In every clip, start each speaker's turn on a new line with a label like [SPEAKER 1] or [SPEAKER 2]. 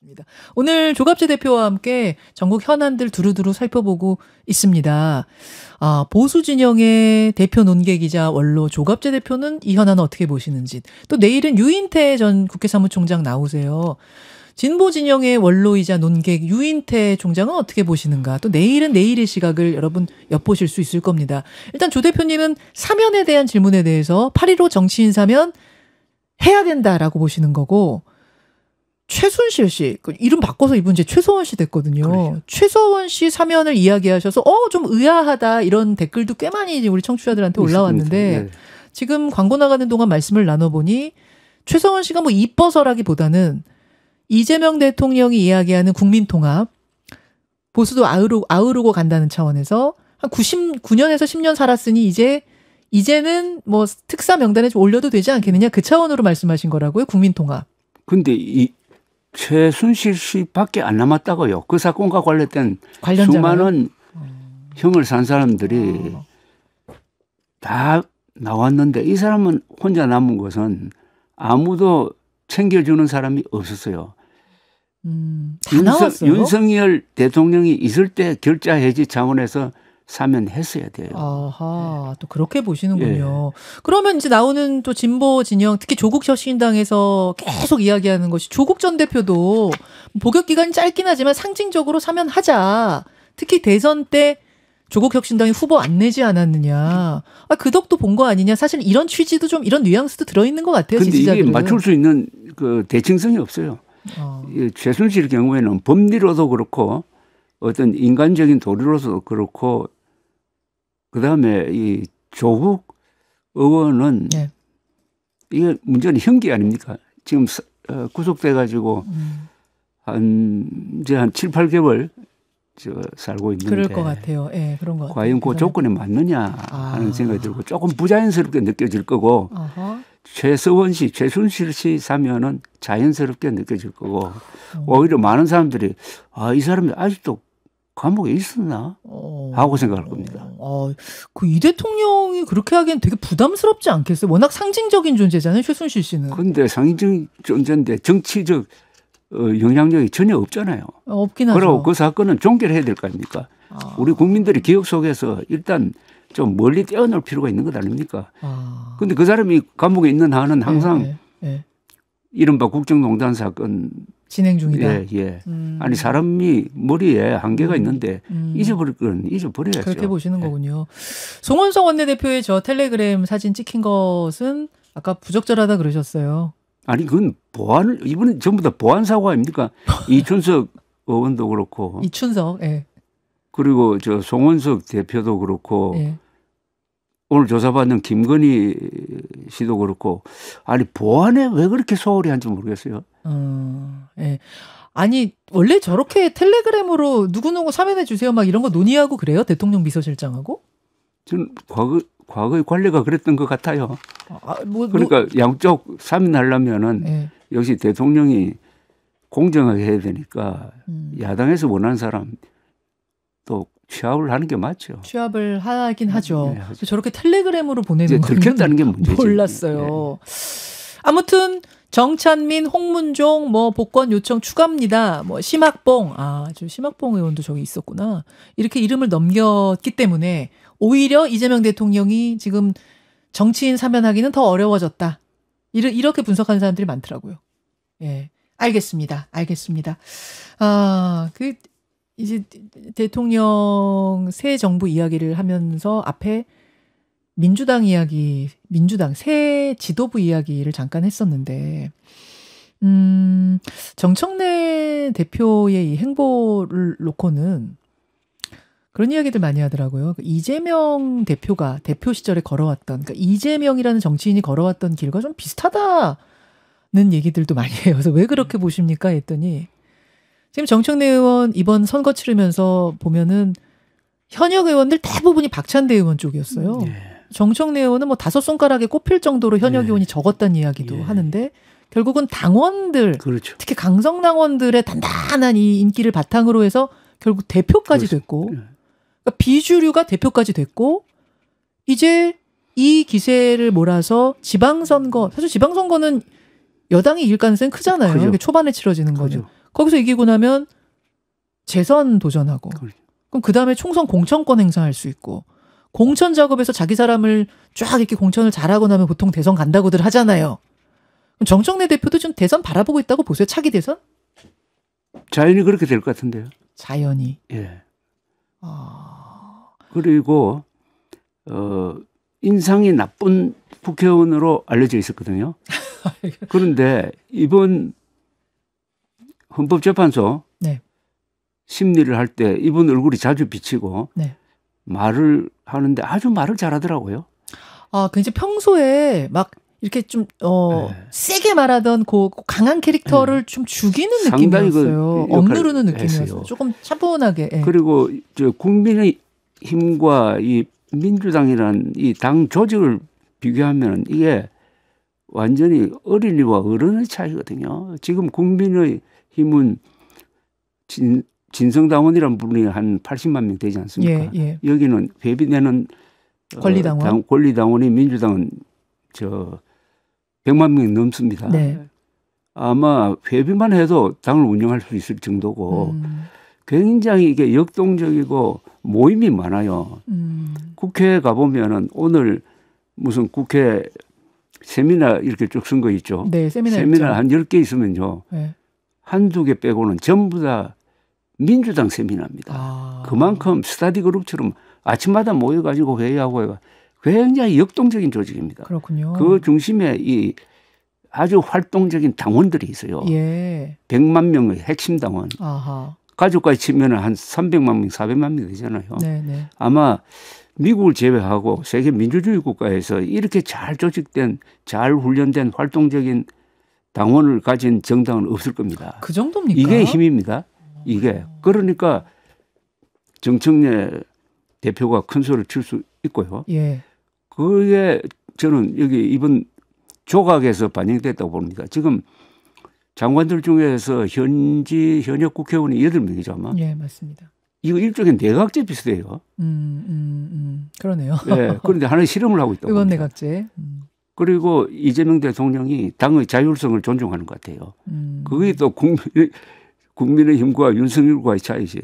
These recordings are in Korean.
[SPEAKER 1] 알겠습니다. 오늘 조갑재 대표와 함께 전국 현안들 두루두루 살펴보고 있습니다. 보수 진영의 대표 논객이자 원로 조갑재 대표는 이 현안을 어떻게 보시는지, 또 내일은 유인태 전 국회 사무총장 나오세요. 진보 진영의 원로이자 논객 유인태 총장은 어떻게 보시는가, 또 내일은 내일의 시각을 여러분 엿보실 수 있을 겁니다. 일단 조 대표님은 사면에 대한 질문에 대해서 8.15 정치인 사면 해야 된다라고 보시는 거고, 최순실 씨, 이름 바꿔서 이분 이제 최서원 씨 됐거든요. 그렇죠. 최서원 씨 사면을 이야기하셔서 좀 의아하다 이런 댓글도 꽤 많이 이제 우리 청취자들한테 올라왔는데, 네. 지금 광고 나가는 동안 말씀을 나눠보니 최서원 씨가 뭐 이뻐서라기보다는 이재명 대통령이 이야기하는 국민통합, 보수도 아우르고 간다는 차원에서 한 99년에서 10년 살았으니 이제는 뭐 특사 명단에 좀 올려도 되지 않겠느냐, 그 차원으로 말씀하신 거라고요, 국민통합.
[SPEAKER 2] 근데 이 최순실 씨밖에 안 남았다고요. 그 사건과 관련된 수많은 형을 산 사람들이 다 나왔는데 이 사람은 혼자 남은 것은 아무도 챙겨주는 사람이 없었어요.
[SPEAKER 1] 다 나왔어요?
[SPEAKER 2] 윤석열 대통령이 있을 때 결자 해지 차원에서 사면했어야 돼요.
[SPEAKER 1] 아하, 또 그렇게 보시는군요. 예. 그러면 이제 나오는 또 진보 진영, 특히 조국 혁신당에서 계속 이야기하는 것이, 조국 전 대표도 복역 기간이 짧긴 하지만 상징적으로 사면하자. 특히 대선 때 조국 혁신당이 후보 안 내지 않았느냐. 그 덕도 본 거 아니냐. 사실 이런 취지도 좀, 이런 뉘앙스도 들어있는 것 같아요.
[SPEAKER 2] 근데
[SPEAKER 1] 지지자들은.
[SPEAKER 2] 이게 맞출 수 있는 그 대칭성이 없어요. 최순실 경우에는 법리로도 그렇고 어떤 인간적인 도리로서도 그렇고, 그다음에 이 조국 의원은 네. 이게 문제는 형기 아닙니까? 지금 구속돼 가지고 이제 한 7, 8개월 살고 있는데,
[SPEAKER 1] 그럴 것 같아요. 예, 그런 것 같아요.
[SPEAKER 2] 과연 그 조건에 맞느냐 하는 생각이 들고 조금 부자연스럽게 느껴질 거고, 최서원 씨, 최순실 씨 사면은 자연스럽게 느껴질 거고, 오히려 많은 사람들이 이 사람이 아직도 감옥에 있었나 하고 생각할 겁니다.
[SPEAKER 1] 그 이 대통령이 그렇게 하기엔 되게 부담스럽지 않겠어요? 워낙 상징적인 존재잖아요, 최순실 씨는.
[SPEAKER 2] 그런데 상징적 존재인데 정치적 영향력이 전혀 없잖아요.
[SPEAKER 1] 없긴 하죠.
[SPEAKER 2] 그리고 그 사건은 종결해야 될 거 아닙니까? 우리 국민들이 기억 속에서 일단 좀 멀리 떼어놓을 필요가 있는 것 아닙니까? 그런데 그 사람이 감옥에 있는 한은 항상 이른바 국정농단 사건
[SPEAKER 1] 진행 중이다.
[SPEAKER 2] 예, 예. 아니 사람이 머리에 한계가 있는데 잊어버릴 건 잊어버려야죠.
[SPEAKER 1] 그렇게 보시는 거군요. 송원석 원내대표의 저 텔레그램 사진 찍힌 것은 아까 부적절하다 그러셨어요.
[SPEAKER 2] 아니 그건 이분은 전부 다 보안 사고 아닙니까? 이춘석 의원도 그렇고.
[SPEAKER 1] 이춘석. 예.
[SPEAKER 2] 그리고 저 송원석 대표도 그렇고.
[SPEAKER 1] 예.
[SPEAKER 2] 오늘 조사받는 김건희 씨도 그렇고, 아니 보안에 왜 그렇게 소홀히 한지 모르겠어요.
[SPEAKER 1] 예. 아니 원래 저렇게 텔레그램으로 누구누구 사면해 주세요 막 이런 거 논의하고 그래요? 대통령 비서실장하고?
[SPEAKER 2] 저는 과거의 관례가 그랬던 것 같아요. 그러니까 양쪽 사면하려면은
[SPEAKER 1] 예.
[SPEAKER 2] 역시 대통령이 공정하게 해야 되니까 야당에서 원하는 사람 또 취합을 하는 게 맞죠.
[SPEAKER 1] 취합을 하긴 하죠. 네, 저렇게 텔레그램으로 보내는 건
[SPEAKER 2] 들켰다는 게 문제지.
[SPEAKER 1] 몰랐어요. 네. 아무튼 정찬민, 홍문종 뭐 복권 요청 추가입니다. 뭐 심학봉, 저 심학봉 의원도 저기 있었구나. 이렇게 이름을 넘겼기 때문에 오히려 이재명 대통령이 지금 정치인 사면하기는 더 어려워졌다. 이렇게 분석하는 사람들이 많더라고요. 예, 알겠습니다. 이제 대통령 새 정부 이야기를 하면서 앞에 민주당 새 지도부 이야기를 잠깐 했었는데, 정청래 대표의 이 행보를 놓고는 그런 이야기들 많이 하더라고요. 이재명 대표가 대표 시절에 걸어왔던, 그러니까 이재명이라는 정치인이 걸어왔던 길과 좀 비슷하다는 얘기들도 많이 해요. 그래서 왜 그렇게 보십니까? 했더니 지금 정청래 의원 이번 선거 치르면서 보면은 현역 의원들 대부분이 박찬대 의원 쪽이었어요. 예. 정청래 의원은 뭐 5손가락에 꼽힐 정도로 현역 의원이 적었다는 이야기도 하는데, 결국은 당원들, 그렇죠. 특히 강성당원들의 단단한 이 인기를 바탕으로 해서 결국 대표까지 됐고, 그러니까 비주류가 대표까지 됐고, 이제 이 기세를 몰아서 지방선거, 사실 지방선거는 여당이 이길 가능성이 크잖아요.
[SPEAKER 2] 그죠.
[SPEAKER 1] 이게 초반에 치러지는 거죠.
[SPEAKER 2] 그죠.
[SPEAKER 1] 거기서 이기고 나면 재선 도전하고
[SPEAKER 2] 그죠.
[SPEAKER 1] 그럼 그다음에 총선 공천권 행사할 수 있고 공천 작업에서 자기 사람을 쫙 이렇게 공천을 잘하고 나면 보통 대선 간다고들 하잖아요. 그럼 정청래 대표도 좀 대선 바라보고 있다고 보세요. 차기 대선?
[SPEAKER 2] 자연히 그렇게 될 것 같은데요.
[SPEAKER 1] 자연히.
[SPEAKER 2] 예.
[SPEAKER 1] 아...
[SPEAKER 2] 그리고 인상이 나쁜 국회의원으로 알려져 있었거든요. 그런데 이번 헌법재판소
[SPEAKER 1] 네.
[SPEAKER 2] 심리를 할 때 이분 얼굴이 자주 비치고
[SPEAKER 1] 네.
[SPEAKER 2] 말을 하는데 아주 말을 잘하더라고요.
[SPEAKER 1] 아, 그 이제 평소에 막 이렇게 좀
[SPEAKER 2] 네.
[SPEAKER 1] 세게 말하던 그 강한 캐릭터를 좀 죽이는 느낌이었어요. 억누르는 느낌이었어요.
[SPEAKER 2] 했어요.
[SPEAKER 1] 조금 차분하게. 예.
[SPEAKER 2] 그리고 저 국민의 힘과 이 민주당이라는 이 당 조직을 비교하면 이게 완전히 어린이와 어른의 차이거든요. 지금 국민의 힘은 진성당원이라는 분이 한 80만 명 되지 않습니까?
[SPEAKER 1] 예, 예.
[SPEAKER 2] 여기는 회비내는
[SPEAKER 1] 권리당원.
[SPEAKER 2] 권리당원이 민주당은 저 100만 명 넘습니다.
[SPEAKER 1] 네.
[SPEAKER 2] 아마 회비만 해도 당을 운영할 수 있을 정도고 굉장히 이게 역동적이고 모임이 많아요. 국회에 가보면은 오늘 무슨 국회 세미나 이렇게 쭉 쓴 거 있죠.
[SPEAKER 1] 네,
[SPEAKER 2] 세미나 한 10개 있으면요.
[SPEAKER 1] 네.
[SPEAKER 2] 한두 개 빼고는 전부 다 민주당 세미나입니다.
[SPEAKER 1] 아.
[SPEAKER 2] 그만큼 스터디 그룹처럼 아침마다 모여가지고 회의하고 해가 굉장히 역동적인 조직입니다.
[SPEAKER 1] 그렇군요.
[SPEAKER 2] 그 중심에 이 아주 활동적인 당원들이 있어요.
[SPEAKER 1] 예.
[SPEAKER 2] 100만 명의 핵심 당원.
[SPEAKER 1] 아하.
[SPEAKER 2] 가족까지 치면 한 300만 명, 400만 명 되잖아요.
[SPEAKER 1] 네네.
[SPEAKER 2] 아마 미국을 제외하고 세계 민주주의 국가에서 이렇게 잘 조직된, 잘 훈련된 활동적인 당원을 가진 정당은 없을 겁니다.
[SPEAKER 1] 그 정도입니까?
[SPEAKER 2] 이게 힘입니다. 이게. 그러니까 정청래 대표가 큰 소리를 칠 수 있고요.
[SPEAKER 1] 예.
[SPEAKER 2] 그게 저는 여기 이번 조각에서 반영됐다고 봅니다. 지금 장관들 중에서 현역 국회의원이 8명이죠 아마.
[SPEAKER 1] 예, 맞습니다.
[SPEAKER 2] 이거 일종의 내각제 비슷해요.
[SPEAKER 1] 그러네요.
[SPEAKER 2] 네, 그런데 하나의 실험을 하고 있다고.
[SPEAKER 1] 의원 내각제.
[SPEAKER 2] 그리고 이재명 대통령이 당의 자율성을 존중하는 것 같아요. 그게 또 국민의 힘과 윤석열과의 차이지.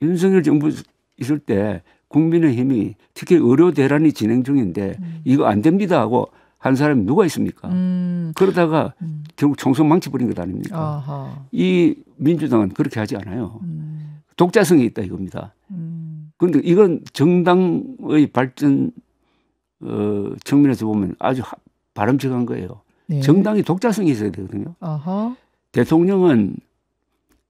[SPEAKER 2] 윤석열 정부 있을 때 국민의 힘이 특히 의료 대란이 진행 중인데 이거 안 됩니다 하고 한 사람이 누가 있습니까? 그러다가 결국 총선 망쳐버린 것 아닙니까?
[SPEAKER 1] 아하.
[SPEAKER 2] 이 민주당은 그렇게 하지 않아요. 독자성이 있다 이겁니다. 그런데 이건 정당의 발전 측면에서 보면 아주 바람직한 거예요.
[SPEAKER 1] 네.
[SPEAKER 2] 정당이 독자성이 있어야 되거든요.
[SPEAKER 1] 아하.
[SPEAKER 2] 대통령은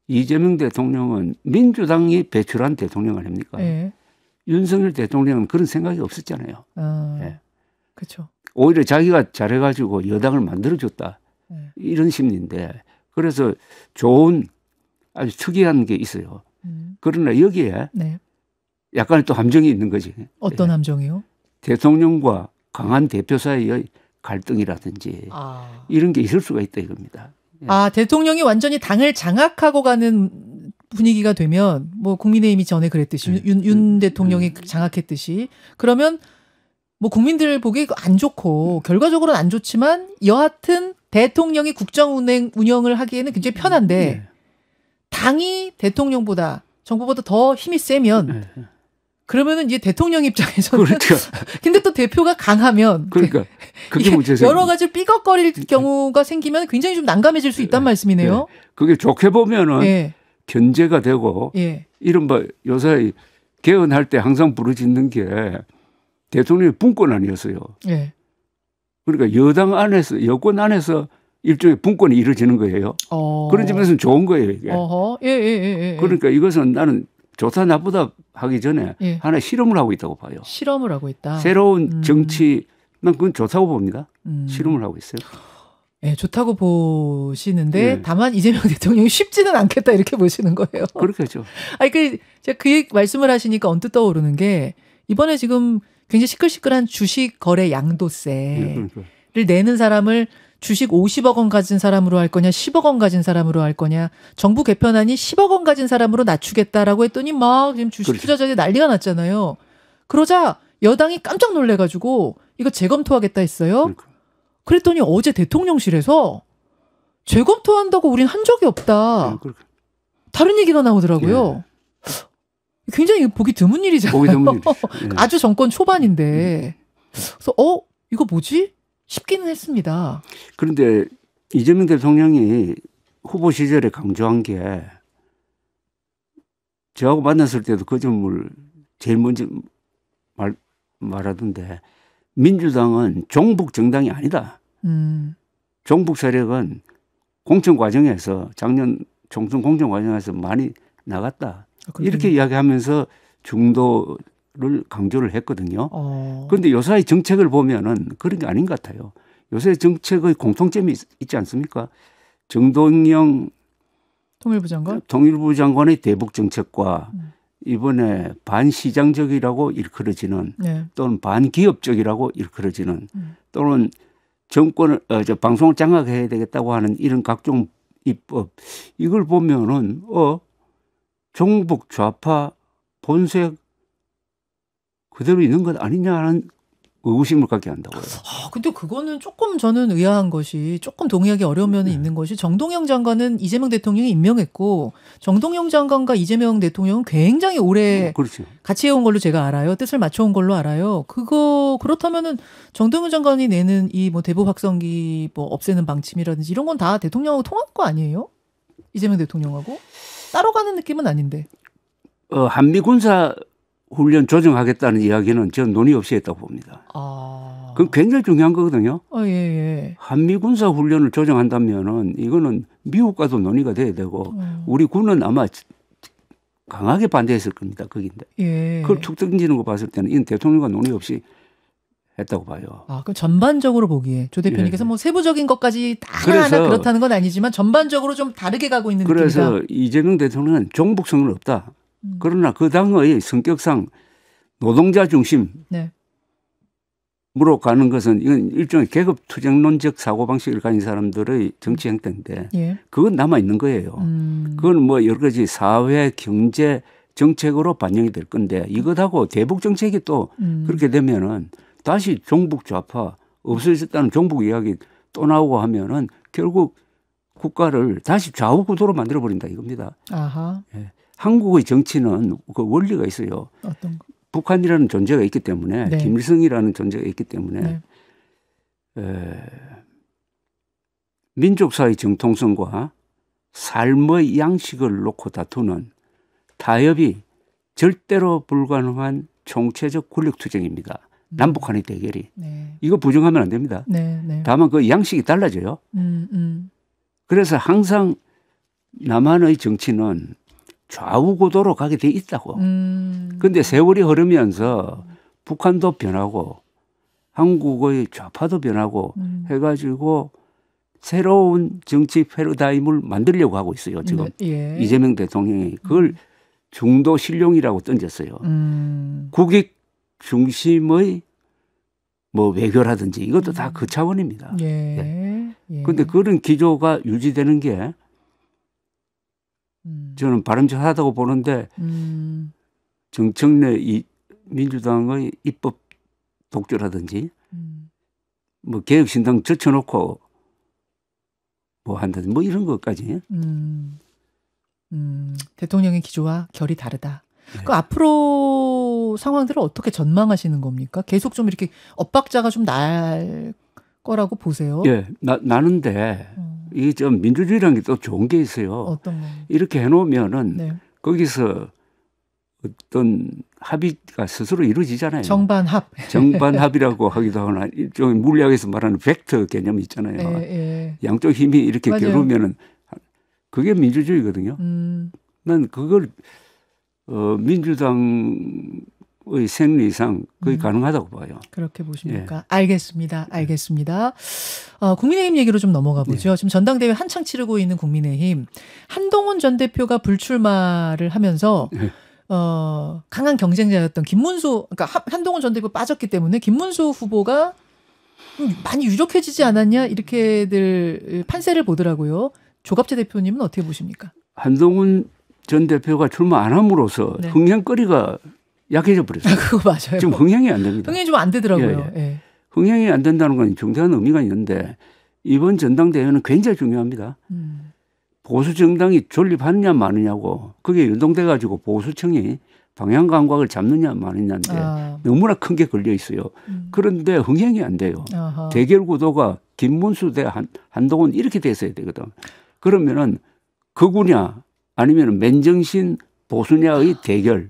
[SPEAKER 2] 이재명 대통령은 민주당이 배출한 대통령 아닙니까?
[SPEAKER 1] 네.
[SPEAKER 2] 윤석열 대통령은 그런 생각이 없었잖아요. 네.
[SPEAKER 1] 그렇죠.
[SPEAKER 2] 오히려 자기가 잘해가지고 여당을 만들어줬다.
[SPEAKER 1] 네.
[SPEAKER 2] 이런 심리인데 그래서 좋은 아주 특이한 게 있어요. 그러나 여기에
[SPEAKER 1] 네.
[SPEAKER 2] 약간의 또 함정이 있는 거지.
[SPEAKER 1] 어떤 함정이요?
[SPEAKER 2] 대통령과 강한 대표 사이의 갈등이라든지 이런 게 있을 수가 있다 이겁니다.
[SPEAKER 1] 아, 대통령이 완전히 당을 장악하고 가는 분위기가 되면 뭐 국민의힘이 전에 그랬듯이 윤 대통령이 장악했듯이 그러면 뭐 국민들 보기에 안 좋고 결과적으로는 안 좋지만 여하튼 대통령이 국정 운영을 하기에는 굉장히 편한데 당이 대통령보다 정부보다 더 힘이 세면 그러면은 이제 대통령 입장에서는
[SPEAKER 2] 그렇죠.
[SPEAKER 1] 근데 또 대표가 강하면
[SPEAKER 2] 그러니까 그게 문제죠.
[SPEAKER 1] 여러 가지 삐걱거릴 경우가 생기면 굉장히 좀 난감해질 수 있단 말씀이네요.
[SPEAKER 2] 그게 좋게 보면은
[SPEAKER 1] 예.
[SPEAKER 2] 견제가 되고
[SPEAKER 1] 예.
[SPEAKER 2] 이른바 요새 개헌할 때 항상 부르짖는 게 대통령의 분권 아니었어요.
[SPEAKER 1] 예.
[SPEAKER 2] 그러니까 여당 안에서 여권 안에서 일종의 분권이 이루어지는 거예요. 그런 점에서는 좋은 거예요 이게.
[SPEAKER 1] 예.
[SPEAKER 2] 그러니까 이것은 나는 좋다 나쁘다 하기 전에 하나의 실험을 하고 있다고 봐요.
[SPEAKER 1] 실험을 하고 있다.
[SPEAKER 2] 새로운 정치 난 그건 좋다고 봅니다. 실험을 하고 있어요.
[SPEAKER 1] 네, 좋다고 보시는데 다만 이재명 대통령이 쉽지는 않겠다 이렇게 보시는 거예요.
[SPEAKER 2] 그렇겠죠.
[SPEAKER 1] 아니 제가 그 말씀을 하시니까 언뜻 떠오르는 게 이번에 지금 굉장히 시끌시끌한 주식 거래 양도세를 내는 사람을 주식 50억 원 가진 사람으로 할 거냐 10억 원 가진 사람으로 할 거냐 정부 개편안이 10억 원 가진 사람으로 낮추겠다라고 했더니 막 지금 주식 투자자들이 난리가 났잖아요. 그러자 여당이 깜짝 놀래가지고 이거 재검토하겠다 했어요. 그랬더니 어제 대통령실에서 재검토한다고 우린 한 적이 없다. 다른 얘기가 나오더라고요. 굉장히 보기 드문 일이잖아요.
[SPEAKER 2] 보기 드문 일이죠.
[SPEAKER 1] 아주 정권 초반인데. 그래서 이거 뭐지? 싶기는 했습니다.
[SPEAKER 2] 그런데 이재명 대통령이 후보 시절에 강조한 게 저하고 만났을 때도 그 점을 제일 먼저 말하던데 민주당은 종북 정당이 아니다. 종북 세력은 공천 과정에서 작년 총선 공천 과정에서 많이 나갔다. 이렇게 이야기하면서 중도를 강조를 했거든요. 그런데 요사이 정책을 보면은 그런 게 아닌 것 같아요. 요새 정책의 공통점이 있지 않습니까? 정동영 통일부 장관의 대북 정책과 이번에 반시장적이라고 일컬어지는 또는 반기업적이라고 일컬어지는 또는 정권을 방송을 장악해야 되겠다고 하는 이런 각종 입법 이걸 보면은 종북 좌파 본색 그대로 있는 것 아니냐는 의구심을 갖게 한다고요.
[SPEAKER 1] 근데 그거는 조금 저는 의아한 것이 조금 동의하기 어려운 면이 있는 것이 정동영 장관은 이재명 대통령이 임명했고 정동영 장관과 이재명 대통령은 굉장히 오래
[SPEAKER 2] 그렇죠.
[SPEAKER 1] 같이 해온 걸로 제가 알아요. 뜻을 맞춰온 걸로 알아요. 그렇다면은 정동영 장관이 내는 이 뭐 대북 확성기 뭐 없애는 방침이라든지 이런 건 다 대통령하고 통한 거 아니에요? 이재명 대통령하고 따로 가는 느낌은 아닌데.
[SPEAKER 2] 한미 군사 훈련 조정하겠다는 이야기는 저는 논의 없이 했다고 봅니다. 그건 굉장히 중요한 거거든요.
[SPEAKER 1] 예.
[SPEAKER 2] 한미 군사 훈련을 조정한다면은 이거는 미국과도 논의가 돼야 되고 우리 군은 아마 강하게 반대했을 겁니다. 거긴데. 그걸 툭 던지는 거 봤을 때는 이건 대통령과 논의 없이 했다고 봐요.
[SPEAKER 1] 그럼 전반적으로 보기에 조 대표님께서 뭐 세부적인 것까지 다 하나하나 그렇다는 건 아니지만 전반적으로 좀 다르게 가고 있는 느낌이다.
[SPEAKER 2] 그래서 이재명 대통령은 종북성은 없다. 그러나 그 당의 성격상 노동자 중심으로 가는 것은 이건 일종의 계급 투쟁론적 사고방식을 가진 사람들의 정치 행태인데 그건 남아있는 거예요. 그건 뭐 여러 가지 사회, 경제, 정책으로 반영이 될 건데 이것하고 대북 정책이 또 그렇게 되면은 다시 종북 좌파 없어졌다는 종북 이야기 또 나오고 하면은 결국 국가를 다시 좌우 구도로 만들어버린다 이겁니다. 한국의 정치는 그 원리가 있어요.
[SPEAKER 1] 어떤 거?
[SPEAKER 2] 북한이라는 존재가 있기 때문에 김일성이라는 존재가 있기 때문에 민족사의 정통성과 삶의 양식을 놓고 다투는 타협이 절대로 불가능한 총체적 권력투쟁입니다. 남북한의 대결이. 이거 부정하면 안 됩니다. 다만 그 양식이 달라져요. 그래서 항상 남한의 정치는 좌우고도로 가게 돼 있다고. 그런데 세월이 흐르면서 북한도 변하고 한국의 좌파도 변하고 해가지고 새로운 정치 패러다임을 만들려고 하고 있어요. 지금 이재명 대통령이 그걸 중도 실용이라고 던졌어요. 국익 중심의 뭐 외교라든지 이것도 다 그 차원입니다. 그런데 그런 기조가 유지되는 게 저는 바람직하다고 보는데 정청래 민주당의 입법 독주라든지 뭐 개혁신당 젖혀놓고 뭐 한다든지 뭐 이런 것까지.
[SPEAKER 1] 대통령의 기조와 결이 다르다. 그 앞으로 상황들을 어떻게 전망하시는 겁니까? 계속 좀 이렇게 엇박자가 좀 날 거라고 보세요?
[SPEAKER 2] 나는데 이게 좀 민주주의라는 게 또 좋은 게 있어요.
[SPEAKER 1] 어떤 거?
[SPEAKER 2] 이렇게 해놓으면은 거기서 어떤 합의가 스스로 이루어지잖아요. 정반합이라고 하기도 하나 일종의 물리학에서 말하는 벡터 개념이 있잖아요. 양쪽 힘이 이렇게 겨루면은 그게 민주주의거든요. 난 그걸 민주당의 생리상 거의 가능하다고 봐요.
[SPEAKER 1] 그렇게 보십니까? 알겠습니다. 국민의힘 얘기로 좀 넘어가 보죠. 지금 전당대회 한창 치르고 있는 국민의힘 한동훈 전 대표가 불출마를 하면서 강한 경쟁자였던 김문수, 그러니까 한동훈 전 대표 빠졌기 때문에 김문수 후보가 많이 유력해지지 않았냐 이렇게들 판세를 보더라고요. 조갑재 대표님은 어떻게 보십니까?
[SPEAKER 2] 한동훈 전 대표가 출마 안 함으로써 흥행거리가 약해져 버렸어요.
[SPEAKER 1] 그거 맞아요.
[SPEAKER 2] 지금 흥행이 안 됩니다.
[SPEAKER 1] 흥행이 좀 안 되더라고요.
[SPEAKER 2] 흥행이 안 된다는 건 중대한 의미가 있는데 이번 전당대회는 굉장히 중요합니다. 보수 정당이 존립하느냐 마느냐고 그게 연동돼 가지고 보수층이 방향 감각을 잡느냐 마느냐인데 너무나 큰 게 걸려 있어요. 그런데 흥행이 안 돼요.
[SPEAKER 1] 아하.
[SPEAKER 2] 대결 구도가 김문수 대 한동훈 이렇게 됐어야 되거든. 그러면은 극우냐 아니면 맨정신 보수냐의 대결.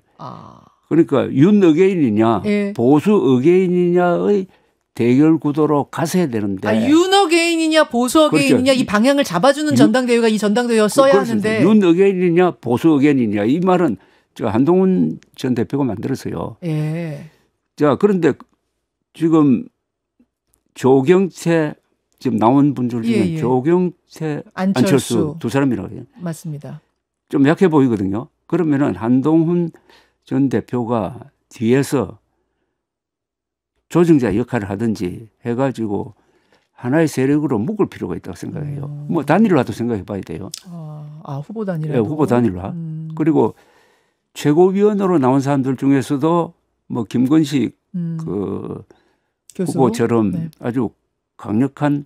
[SPEAKER 2] 그러니까 윤 어게인이냐
[SPEAKER 1] 예.
[SPEAKER 2] 보수 어게인이냐의 대결 구도로 가서야 되는데.
[SPEAKER 1] 윤 어게인이냐 보수 어게인이냐
[SPEAKER 2] 그렇죠.
[SPEAKER 1] 이 방향을 잡아주는 전당대회가 이 전당대회였어야 하는데.
[SPEAKER 2] 윤 어게인이냐 보수 어게인이냐 이 말은 한동훈 전 대표가 만들었어요.
[SPEAKER 1] 예.
[SPEAKER 2] 자, 그런데 지금 조경태 지금 나온 분들 중에 조경태 안철수 두 사람이라고 해요.
[SPEAKER 1] 맞습니다.
[SPEAKER 2] 좀 약해 보이거든요. 그러면은 한동훈 전 대표가 뒤에서 조정자 역할을 하든지 해가지고 하나의 세력으로 묶을 필요가 있다고 생각해요. 뭐 단일화도 생각해 봐야 돼요.
[SPEAKER 1] 후보 단일화.
[SPEAKER 2] 네, 후보 단일화. 그리고 최고위원으로 나온 사람들 중에서도 뭐 김건식 그 후보처럼 네. 아주 강력한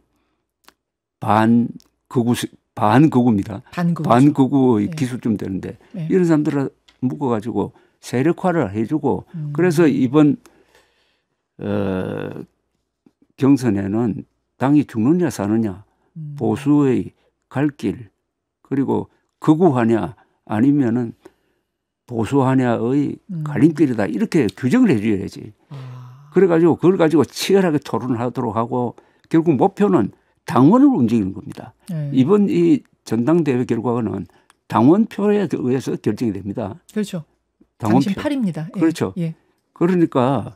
[SPEAKER 2] 반극우입니다. 반극우의 네. 기술쯤 되는데 네. 이런 사람들을 묶어가지고 세력화를 해주고 그래서 이번 경선에는 당이 죽느냐 사느냐 보수의 갈 길 그리고 극우하냐 아니면은 보수하냐의 갈림길이다 이렇게 규정을 해줘야지. 그래가지고 그걸 가지고 치열하게 토론을 하도록 하고 결국 목표는 당원을 움직이는 겁니다. 이번 이 전당대회 결과는 당원표에 의해서 결정이 됩니다.
[SPEAKER 1] 그렇죠.
[SPEAKER 2] 당원표.
[SPEAKER 1] 당신 팔입니다. 예.
[SPEAKER 2] 그렇죠.
[SPEAKER 1] 예.
[SPEAKER 2] 그러니까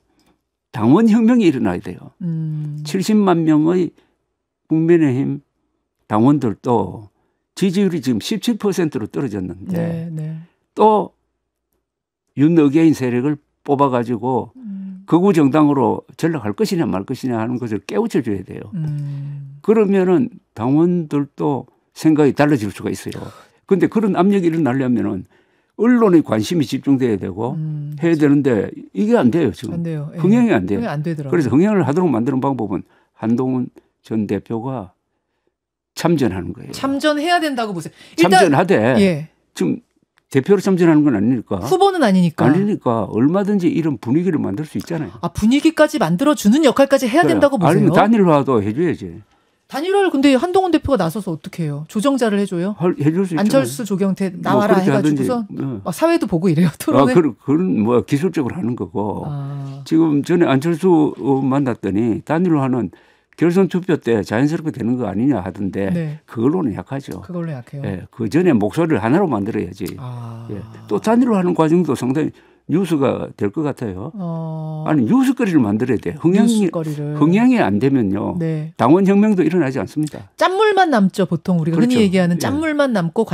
[SPEAKER 2] 당원혁명이 일어나야 돼요. 70만 명의 국민의힘 당원들도 지지율이 지금 17%로 떨어졌는데
[SPEAKER 1] 네.
[SPEAKER 2] 또 윤어게인 세력을 뽑아가지고 극우 정당으로 전락할 것이냐 말 것이냐 하는 것을 깨우쳐 줘야 돼요. 그러면은 당원들도 생각이 달라질 수가 있어요. 그런데 그런 압력이 일어나려면은 언론의 관심이 집중돼야 되고 해야 되는데 이게 안 돼요 지금.
[SPEAKER 1] 안 돼요. 예.
[SPEAKER 2] 흥행이 안 돼요.
[SPEAKER 1] 안 되더라고요.
[SPEAKER 2] 그래서 흥행을 하도록 만드는 방법은 한동훈 전 대표가 참전하는 거예요.
[SPEAKER 1] 참전해야 된다고 보세요.
[SPEAKER 2] 일단 참전하되
[SPEAKER 1] 예.
[SPEAKER 2] 지금 대표로 참전하는 건 아니니까.
[SPEAKER 1] 후보는 아니니까.
[SPEAKER 2] 아니니까 얼마든지 이런 분위기를 만들 수 있잖아요.
[SPEAKER 1] 분위기까지 만들어주는 역할까지 해야 된다고 보세요.
[SPEAKER 2] 아니면 단일화도 해줘야지.
[SPEAKER 1] 단일화를 근데 한동훈 대표가 나서서 어떻게 해요? 조정자를 해줘요?
[SPEAKER 2] 해줄 수 있죠.
[SPEAKER 1] 안철수 조경태 나와라 해가지고서 사회도 보고 이래요. 토론에.
[SPEAKER 2] 그건 뭐 기술적으로 하는 거고. 지금 전에 안철수 만났더니 단일화는 결선 투표 때 자연스럽게 되는 거 아니냐 하던데 네. 그걸로는 약하죠.
[SPEAKER 1] 그걸로 약해요.
[SPEAKER 2] 예, 그 전에 목소리를 하나로 만들어야지. 예. 또 단일화하는 과정도 상당히 뉴스가 될 것 같아요. 아니 뉴스거리를 만들어야 돼. 흥행이 안 되면요. 네. 당원혁명도 일어나지 않습니다.
[SPEAKER 1] 짠물만 남죠. 보통 우리가
[SPEAKER 2] 그렇죠.
[SPEAKER 1] 흔히 얘기하는 짠물만 남고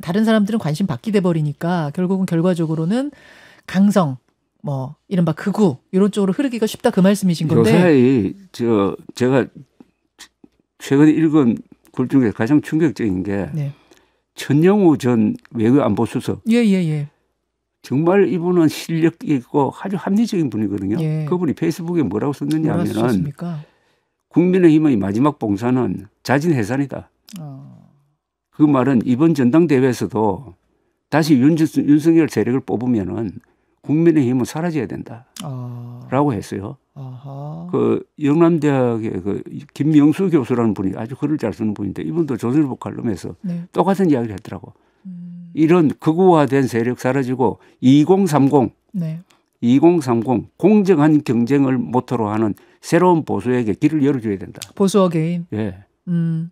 [SPEAKER 1] 다른 사람들은 관심 받게 돼 버리니까 결국은 결과적으로는 강성 뭐 이른바 극우 이런 쪽으로 흐르기가 쉽다 그 말씀이신 건데.
[SPEAKER 2] 요새 제가 최근에 읽은 글 중에 가장 충격적인 게 네. 천영우 전 외교안보수석.
[SPEAKER 1] 예.
[SPEAKER 2] 정말 이분은 실력 있고 아주 합리적인 분이거든요. 예. 그분이 페이스북에 뭐라고 썼느냐 하면은 국민의힘의 마지막 봉사는 자진 해산이다. 그 말은 이번 전당대회에서도 다시 윤석열 세력을 뽑으면은 국민의힘은 사라져야 된다. 라고 했어요. 그 영남대학의 그 김명수 교수라는 분이 아주 글을 잘 쓰는 분인데 이분도 조선일보 칼럼에서 네. 똑같은 이야기를 했더라고. 이런 극우화된 세력 사라지고 2030 공정한 경쟁을 모토로 하는 새로운 보수에게 길을 열어줘야 된다.
[SPEAKER 1] 보수 어게인.
[SPEAKER 2] 예.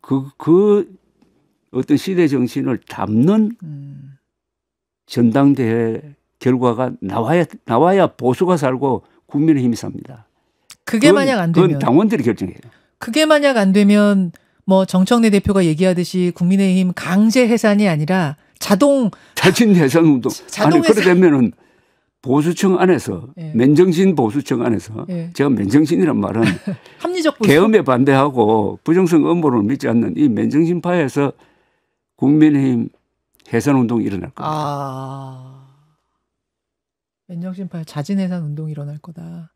[SPEAKER 2] 그 어떤 시대 정신을 담는 전당대회 결과가 나와야 보수가 살고 국민의힘이 삽니다.
[SPEAKER 1] 그게 만약 안 되면.
[SPEAKER 2] 그건 당원들이 결정해요.
[SPEAKER 1] 그게 만약 안 되면 뭐 정청래 대표가 얘기하듯이 국민의힘 강제 해산이 아니라
[SPEAKER 2] 자진 해산 운동. 아니 그러려면은 보수층 안에서 예. 맨정신 보수층 안에서 예. 제가 맨정신이란 말은
[SPEAKER 1] 합리적 보수.
[SPEAKER 2] 계엄에 반대하고 부정성 음모론을 믿지 않는 이 맨정신파에서 국민의힘 해산 운동이 일어날 겁니다.
[SPEAKER 1] 맨정신파의 자진 해산 운동이 일어날 거다.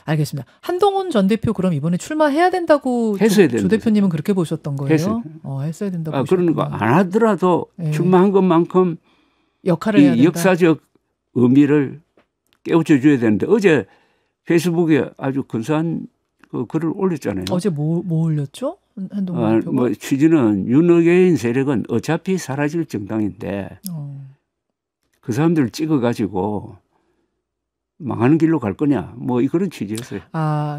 [SPEAKER 1] 알겠습니다. 한동훈 전 대표 그럼 이번에 출마해야 된다고 조 대표님은 그렇게 보셨던 거예요? 했어야 된다고
[SPEAKER 2] 그런 거 안 하더라도 네. 출마한 것만큼
[SPEAKER 1] 역할을 해야 된다.
[SPEAKER 2] 역사적 의미를 깨우쳐 줘야 되는데 어제 페이스북에 아주 근사한 그 글을 올렸잖아요.
[SPEAKER 1] 어제 뭐 올렸죠? 한동훈 대표가?
[SPEAKER 2] 뭐 취지는 윤핵인 세력은 어차피 사라질 정당인데 그 사람들을 찍어가지고 망하는 길로 갈 거냐 뭐 그런 취지였어요.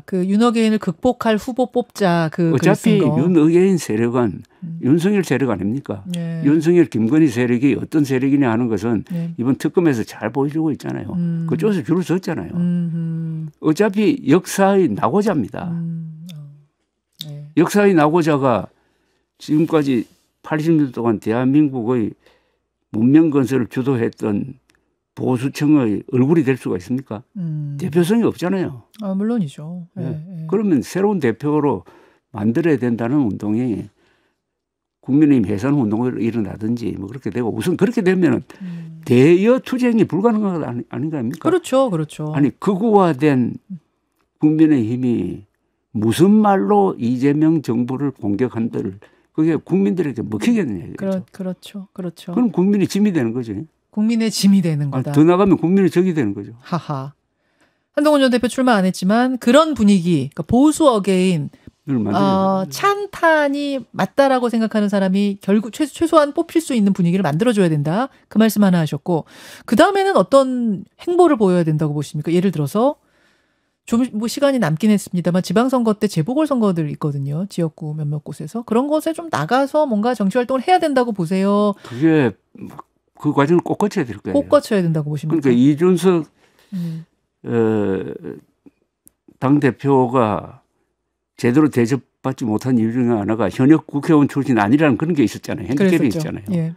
[SPEAKER 1] 그 윤핵인을 극복할 후보 뽑자.
[SPEAKER 2] 어차피 윤핵인 세력은 윤석열 세력 아닙니까? 네. 윤석열 김건희 세력이 어떤 세력이냐 하는 것은 네. 이번 특검에서 잘 보여주고 있잖아요. 그쪽에서 줄을 섰잖아요. 어차피 역사의 낙오자입니다. 네. 역사의 낙오자가 지금까지 80년 동안 대한민국의 문명 건설을 주도했던 보수층의 얼굴이 될 수가 있습니까? 대표성이 없잖아요.
[SPEAKER 1] 물론이죠.
[SPEAKER 2] 네. 네. 그러면 새로운 대표로 만들어야 된다는 운동이 국민의힘 해산 운동을 일어나든지 뭐 그렇게 되고 우선 그렇게 되면 대여 투쟁이 불가능한 것 아닌가 합니까?
[SPEAKER 1] 그렇죠. 그렇죠.
[SPEAKER 2] 아니 극우화된 국민의힘이 무슨 말로 이재명 정부를 공격한들 그게 국민들에게 먹히겠느냐.
[SPEAKER 1] 그렇죠. 그렇죠.
[SPEAKER 2] 그럼 국민이 짐이 되는 거죠.
[SPEAKER 1] 국민의 짐이 되는 거다.
[SPEAKER 2] 더 나가면 국민의 적이 되는 거죠.
[SPEAKER 1] 하하. 한동훈 전 대표 출마 안 했지만 그런 분위기, 그러니까 보수 어게인, 찬탄이 맞다라고 생각하는 사람이 결국 최소한 뽑힐 수 있는 분위기를 만들어줘야 된다. 그 말씀 하나 하셨고 그 다음에는 어떤 행보를 보여야 된다고 보십니까? 예를 들어서 좀 뭐 시간이 남긴 했습니다만 지방선거 때 재보궐선거들 있거든요. 지역구 몇몇 곳에서. 그런 곳에 좀 나가서 뭔가 정치활동을 해야 된다고 보세요.
[SPEAKER 2] 그게 그 과정을 꼭 거쳐야 될 거예요.
[SPEAKER 1] 꼭 거쳐야 된다고 보십니까?
[SPEAKER 2] 그러니까 이준석 당대표가 제대로 대접받지 못한 이유 중에 하나가 현역 국회의원 출신 아니라는 그런 게 있었잖아요. 핸디캡이 있잖아요.
[SPEAKER 1] 예.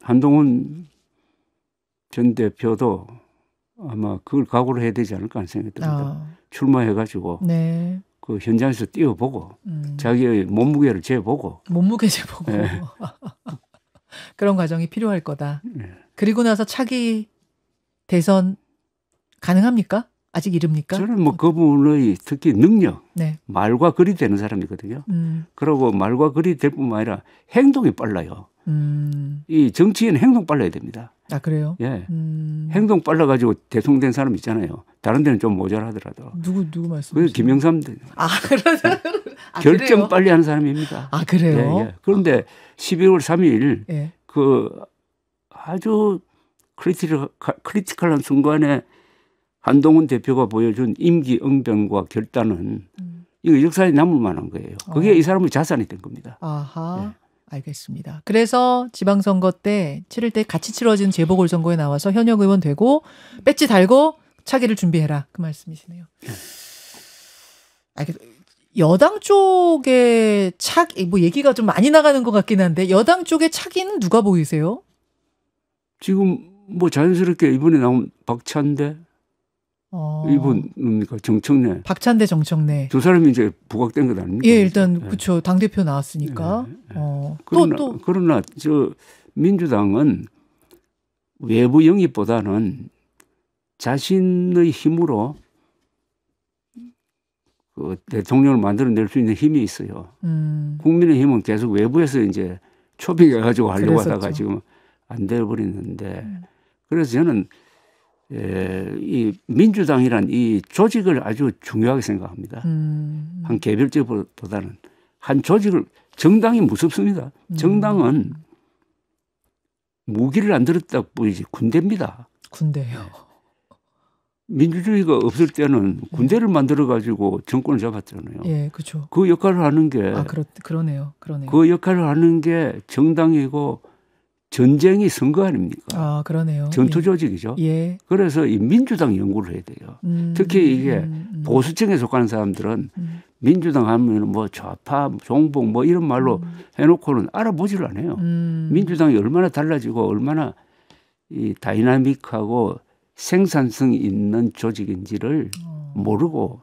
[SPEAKER 1] 한동훈
[SPEAKER 2] 전 대표도 아마 그걸 각오를 해야 되지 않을까 하는 생각이 듭니다. 출마해가지고
[SPEAKER 1] 네.
[SPEAKER 2] 그 현장에서 뛰어보고 자기의 몸무게를 재보고.
[SPEAKER 1] 몸무게 재보고. 네. 그런 과정이 필요할 거다. 네. 그리고 나서 차기 대선 가능합니까? 아직 이릅니까?
[SPEAKER 2] 저는 뭐 그분의 특히 능력, 네. 말과 글이 되는 사람이거든요. 그리고 말과 글이 될 뿐만 아니라 행동이 빨라요. 이 정치인은 행동 빨라야 됩니다.
[SPEAKER 1] 아, 그래요?
[SPEAKER 2] 예. 행동 빨라가지고 대통령 된 사람 있잖아요. 다른 데는 좀 모자라더라도.
[SPEAKER 1] 누구 말씀하시죠?
[SPEAKER 2] 그 김영삼.
[SPEAKER 1] 그러세요?
[SPEAKER 2] 결정
[SPEAKER 1] 그래요?
[SPEAKER 2] 빨리 하는 사람입니다.
[SPEAKER 1] 아, 그래요?
[SPEAKER 2] 예, 예. 그런데 12월 3일 예. 그 아주 크리티컬한 순간에 한동훈 대표가 보여준 임기응변과 결단은 이거 역사에 남을 만한 거예요. 그게 이 사람의 자산이 된 겁니다.
[SPEAKER 1] 아하. 예. 알겠습니다. 그래서 지방선거 때 치를 때 같이 치러진 재보궐선거에 나와서 현역 의원 되고 배지 달고 차기를 준비해라. 그 말씀이시네요. 여당 쪽의 뭐 얘기가 좀 많이 나가는 것 같긴 한데 여당 쪽의 차기는 누가 보이세요?
[SPEAKER 2] 지금 뭐 자연스럽게 이번에 나온 박찬대 이분입니까? 정청래.
[SPEAKER 1] 박찬대, 정청래.
[SPEAKER 2] 두 사람이 이제 부각된 것 아닙니까?
[SPEAKER 1] 예, 일단 그렇죠. 당 대표 나왔으니까.
[SPEAKER 2] 그러나 저 민주당은 외부 영입보다는 자신의 힘으로 그 대통령을 만들어낼 수 있는 힘이 있어요. 국민의힘은 계속 외부에서 이제 초빙해가지고 하려고 하다가 지금 안 되어버리는데 그래서 저는 이 민주당이란 이 조직을 아주 중요하게 생각합니다. 한 개별적보다는 한 조직을 정당이 무섭습니다. 정당은 무기를 안 들었다 보이지 군대입니다.
[SPEAKER 1] 군대요.
[SPEAKER 2] 민주주의가 없을 때는 군대를 만들어 가지고 정권을 잡았잖아요.
[SPEAKER 1] 예, 그렇죠.
[SPEAKER 2] 그 역할을 하는 게
[SPEAKER 1] 그러네요.
[SPEAKER 2] 그 역할을 하는 게 정당이고 전쟁이 선거 아닙니까?
[SPEAKER 1] 아, 그러네요.
[SPEAKER 2] 전투 조직이죠.
[SPEAKER 1] 예.
[SPEAKER 2] 그래서 이 민주당 연구를 해야 돼요. 특히 이게 보수층에 속하는 사람들은 민주당 하면 뭐 좌파, 종북 뭐 이런 말로 해놓고는 알아보지를 않아요. 민주당이 얼마나 달라지고 얼마나 이 다이나믹하고 생산성 있는 조직인지를 모르고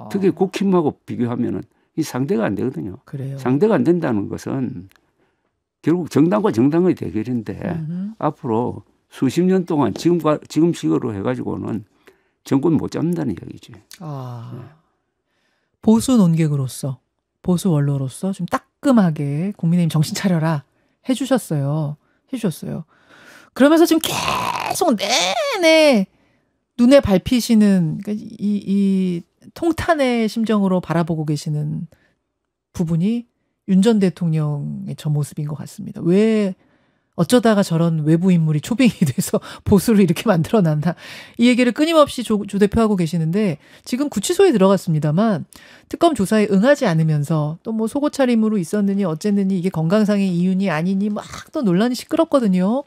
[SPEAKER 2] 특히 국힘하고 비교하면은 이 상대가 안 되거든요.
[SPEAKER 1] 그래요.
[SPEAKER 2] 상대가 안 된다는 것은 결국 정당과 정당의 대결인데 앞으로 수십 년 동안 지금식으로 해가지고는 정권 못 잡는다는 이야기지.
[SPEAKER 1] 네. 보수 논객으로서, 보수 원로로서 좀 따끔하게 국민의힘 정신 차려라 해주셨어요. 그러면서 지금 계속 내내 눈에 밟히시는 그러니까 이 통탄의 심정으로 바라보고 계시는 부분이 윤 전 대통령의 저 모습인 것 같습니다. 왜 어쩌다가 저런 외부 인물이 초빙이 돼서 보수를 이렇게 만들어놨나. 이 얘기를 끊임없이 조 대표 하고 계시는데 지금 구치소에 들어갔습니다만 특검 조사에 응하지 않으면서 또 뭐 속옷 차림으로 있었느니 어쨌느니 이게 건강상의 이유니 아니니 막 또 논란이 시끄럽거든요.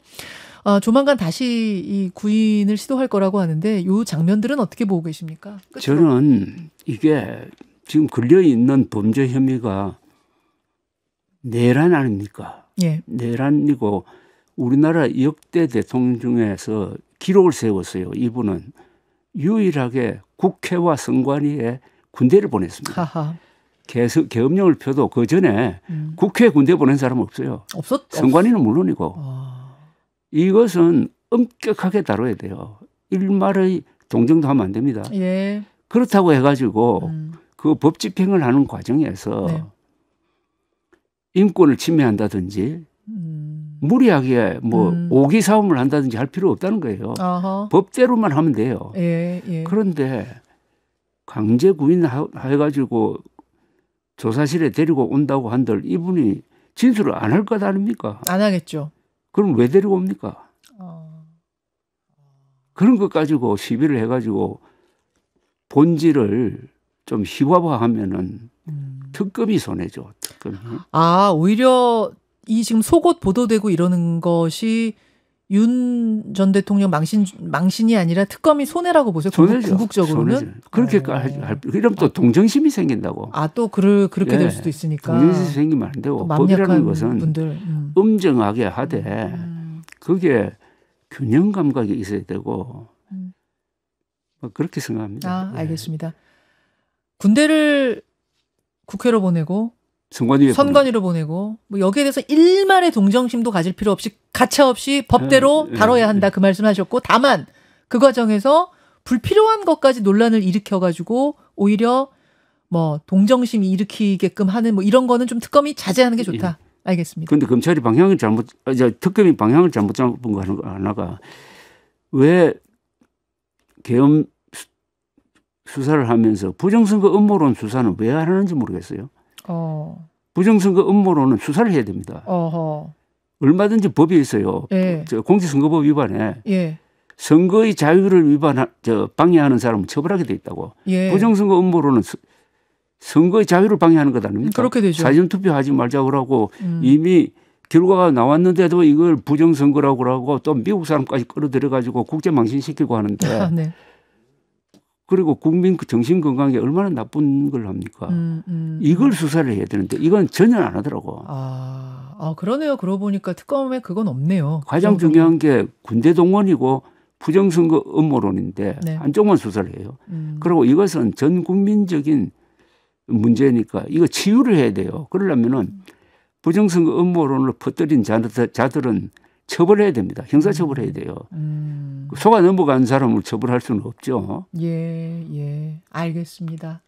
[SPEAKER 1] 조만간 다시 이 구인을 시도할 거라고 하는데 이 장면들은 어떻게 보고 계십니까? 끝으로.
[SPEAKER 2] 저는 이게 지금 걸려있는 범죄 혐의가 내란 아닙니까?
[SPEAKER 1] 예.
[SPEAKER 2] 내란이고 우리나라 역대 대통령 중에서 기록을 세웠어요. 이분은 유일하게 국회와 선관위에 군대를 보냈습니다.
[SPEAKER 1] 하하.
[SPEAKER 2] 계엄령을 펴도 그 전에 국회에 군대 보낸 사람은 없어요. 선관위는 물론이고. 이것은 엄격하게 다뤄야 돼요. 일말의 동정도 하면 안 됩니다.
[SPEAKER 1] 예.
[SPEAKER 2] 그렇다고 해가지고 그 법 집행을 하는 과정에서
[SPEAKER 1] 네.
[SPEAKER 2] 인권을 침해한다든지 무리하게 뭐 오기 사움을 한다든지 할 필요 없다는 거예요.
[SPEAKER 1] 어허.
[SPEAKER 2] 법대로만 하면 돼요.
[SPEAKER 1] 예, 예.
[SPEAKER 2] 그런데 강제 구인해가지고 조사실에 데리고 온다고 한들 이분이 진술을 안 할 것 아닙니까?
[SPEAKER 1] 안 하겠죠.
[SPEAKER 2] 그럼 왜 데리고 옵니까? 그런 것 가지고 시비를 해가지고 본질을 좀 희화화하면은 특검이 손해죠. 특검이.
[SPEAKER 1] 오히려 이 지금 속옷 보도되고 이러는 것이 윤 전 대통령 망신이 아니라 특검이 손해라고 보세요.
[SPEAKER 2] 손해죠.
[SPEAKER 1] 궁극적으로는.
[SPEAKER 2] 손해죠. 그렇게 이러면 또 동정심이 생긴다고.
[SPEAKER 1] 또 그렇게 될 수도 있으니까.
[SPEAKER 2] 동정심이 생기면 안 되고 법이라는 것은
[SPEAKER 1] 분들.
[SPEAKER 2] 엄정하게 하되 그게 균형 감각이 있어야 되고 그렇게 생각합니다.
[SPEAKER 1] 알겠습니다. 군대를 국회로 보내고 선관위로 보내고 뭐 여기에 대해서 일말의 동정심도 가질 필요 없이 가차없이 법대로 다뤄야 한다 그 말씀하셨고 다만 그 과정에서 불필요한 것까지 논란을 일으켜가지고 오히려 뭐 동정심이 일으키게끔 하는 뭐 이런 거는 좀 특검이 자제하는 게 좋다. 알겠습니다.
[SPEAKER 2] 그런데 검찰이 특검이 방향을 잘못 잡은 거 하나가 왜 계엄 수사를 하면서 부정선거 음모론 수사는 왜 안 하는지 모르겠어요. 부정선거 음모론은 수사를 해야 됩니다. 얼마든지 법이 있어요.
[SPEAKER 1] 예.
[SPEAKER 2] 공직선거법 위반에
[SPEAKER 1] 예.
[SPEAKER 2] 선거의 자유를 방해하는 사람은 처벌하게 돼 있다고.
[SPEAKER 1] 예.
[SPEAKER 2] 부정선거 음모론은 선거의 자유를 방해하는 것 아닙니까?
[SPEAKER 1] 그렇게 되죠.
[SPEAKER 2] 사전투표하지 말자고 하고 이미 결과가 나왔는데도 이걸 부정선거라고 하고 또 미국 사람까지 끌어들여가지고 국제망신시키고 하는데
[SPEAKER 1] 네.
[SPEAKER 2] 그리고 국민 정신건강에 얼마나 나쁜 걸 합니까? 이걸 수사를 해야 되는데 이건 전혀 안 하더라고.
[SPEAKER 1] 그러네요. 그러고 보니까 특검에 그건 없네요.
[SPEAKER 2] 가장 중요한 게 군대 동원이고 부정선거 음모론인데
[SPEAKER 1] 네.
[SPEAKER 2] 한쪽만 수사를 해요. 그리고 이것은 전 국민적인 문제니까 이거 치유를 해야 돼요. 그러려면은 부정선거 음모론을 퍼뜨린 자들은 처벌해야 됩니다. 형사처벌해야 돼요. 속아 넘어간 사람을 처벌할 수는 없죠.
[SPEAKER 1] 예. 알겠습니다.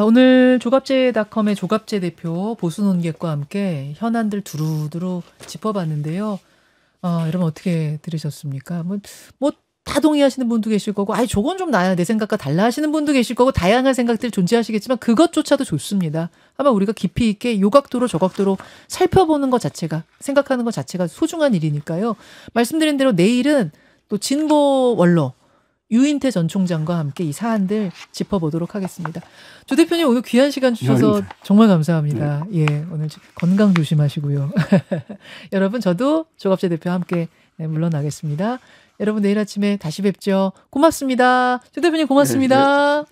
[SPEAKER 1] 오늘 조갑제닷컴의 조갑제 대표 보수 논객과 함께 현안들 두루두루 짚어봤는데요. 여러분 어떻게 들으셨습니까? 뭐 다 동의하시는 분도 계실 거고, 저건 좀 나야 내 생각과 달라 하시는 분도 계실 거고, 다양한 생각들 존재하시겠지만 그것조차도 좋습니다. 아마 우리가 깊이 있게 요 각도로 저 각도로 살펴보는 것 자체가, 생각하는 것 자체가 소중한 일이니까요. 말씀드린 대로 내일은 또 진보 원로 유인태 전 총장과 함께 이 사안들 짚어보도록 하겠습니다. 조 대표님 오늘 귀한 시간 주셔서 정말 감사합니다. 예, 오늘 건강 조심하시고요. 여러분 저도 조갑재 대표와 함께 물러나겠습니다. 여러분 내일 아침에 다시 뵙죠. 고맙습니다. 조 대표님 고맙습니다.